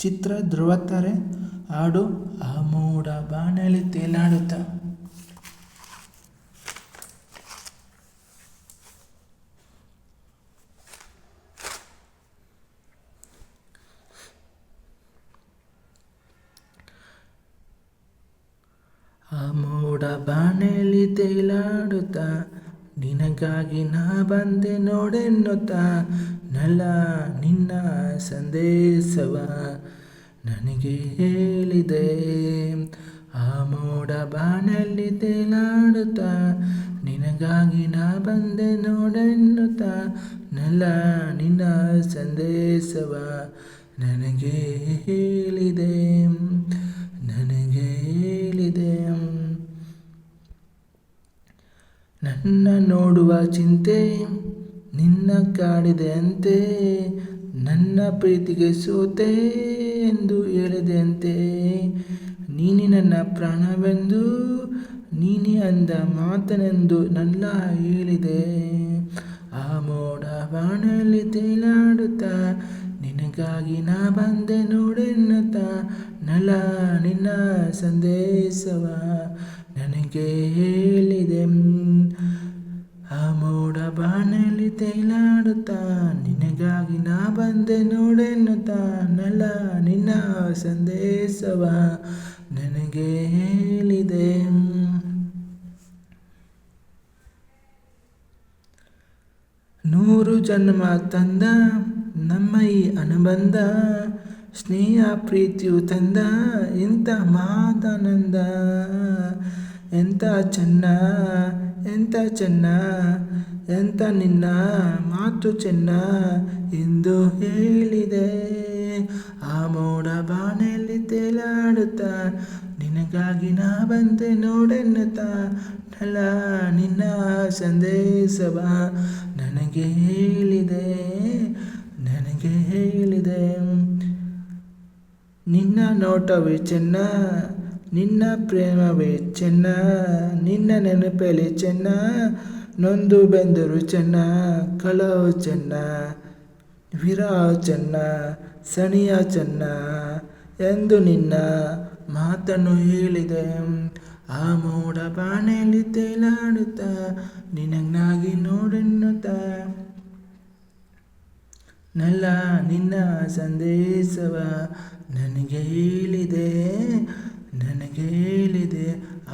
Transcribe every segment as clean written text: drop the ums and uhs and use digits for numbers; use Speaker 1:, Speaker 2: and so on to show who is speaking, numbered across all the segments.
Speaker 1: ಚಿತ್ರ ಧ್ರುವತಾರೆ ಹಾಡು ಆ ಮೋಡ ಬಾಣಲಿ ತೇಲಾಡುತ್ತ. ಆ ಮೋಡ ಬಾಣಲಿ ತೇಲಾಡುತ್ತ ನಿನಗಾಗಿ ನಾ ಬಂದೆ ನೋಡೆನ್ನುತ್ತ ನಲ್ಲ ನಿನ್ನ ಸಂದೇಶವ ನನಗೆ ಹೇಳಿದೆ. ಆ ಮೋಡ ಬಾಣಲಿ ತೇಲಾಡುತ್ತ ನಿನಗಾಗಿ ನಾ ಬಂದೆ ನೋಡೆನ್ನುತ್ತ ನಲ್ಲ ನಿನ್ನ ಸಂದೇಶವ ನನಗೆ ಹೇಳಿದೆ. ನನ್ನ ನೋಡುವ ಚಿಂತೆ ನಿನ್ನ ಕಾಡಿದೆ ಅಂತೆ, ನನ್ನ ಪ್ರೀತಿಗೆ ಸೋತೆ ಎಂದು ಹೇಳಿದೆ ಅಂತೆ. ನೀನೆ ನನ್ನ ಪ್ರಾಣವೆಂದು ನೀನೆ ಅಂದ ಮಾತನೆಂದು ನಲ್ಲ ಹೇಳಿದೆ. ಆ ಮೋಡ ಬಾಣಲಿ ತೇಲಾಡುತ್ತ ನಿನಗಾಗಿ ನಾ ಬಂದೆ ನೋಡೆನ್ನುತ್ತ ನಲ್ಲ ನಿನ್ನ ಸಂದೇಶವ ನನಗೆ ಹೇಳಿದೆ. ಆ ಮೋಡ ಬಾಣಲಿ ತೇಲಾಡುತ್ತ ನಿನಗಾಗಿ ನಾ ಬಂದೆ ನೋಡೆನ್ನುತ್ತ ನಲ್ಲ ನಿನ್ನ ಸಂದೇಶವ ನನಗೆ ಹೇಳಿದೆ. ನೂರು ಜನ್ಮ ತಂದ ನಮ್ಮ ಈ ಅನುಬಂಧ, ಸ್ನೇಹ ಪ್ರೀತಿಯು ತಂದ ಇಂಥ ಮಾತಾನಂದ. ಎಂಥ ಚೆನ್ನ ಎಂಥ ಚೆನ್ನ ಎಂಥ ನಿನ್ನ ಮಾತು ಚೆನ್ನ ಎಂದು ಹೇಳಿದೆ. ಆ ಮೋಡ ಬಾಣಲಿ ತೇಲಾಡುತ್ತ ನಿನಗಾಗಿ ನಾ ಬಂದೆ ನೋಡೆನ್ನುತ್ತ ನಲ್ಲ ನಿನ್ನ ಸಂದೇಶವ ನನಗೆ ಹೇಳಿದೆ. ನಿನ್ನ ನೋಟವೇ ಚೆನ್ನ, ನಿನ್ನ ಪ್ರೇಮವೇ ಚೆನ್ನ, ನಿನ್ನ ನೆನಪಲ್ಲಿ ಚೆನ್ನ, ನೊಂದು ಬೆಂದರು ಚೆನ್ನ, ಕಳವು ಚೆನ್ನ, ವಿರಹ ಚೆನ್ನ, ಸನಿಯ ಚೆನ್ನ ಎಂದು ನಿನ್ನ ಮಾತನ್ನು ಹೇಳಿದೆ. ಆ ಮೋಡ ಬಾಣಲಿ ತೇಲಾಡುತ್ತ ನಿನಗಾಗಿ ನೋಡೆನ್ನುತ್ತ ನಲ್ಲ ನಿನ್ನ ಸಂದೇಶವ ನನಗೆ ಹೇಳಿದೆ.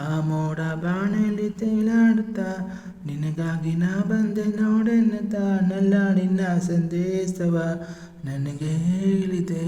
Speaker 1: ಆ ಮೋಡ ಬಾಣಲಿ ತೇಲಾಡುತ್ತ ನಿನಗಾಗಿ ನಾ ಬಂದೆ ನೋಡೆನ್ನುತ್ತ ನಲ್ಲ ನಿನ್ನ ಸಂದೇಶವ ನನಗೆ ಹೇಳಿದೆ.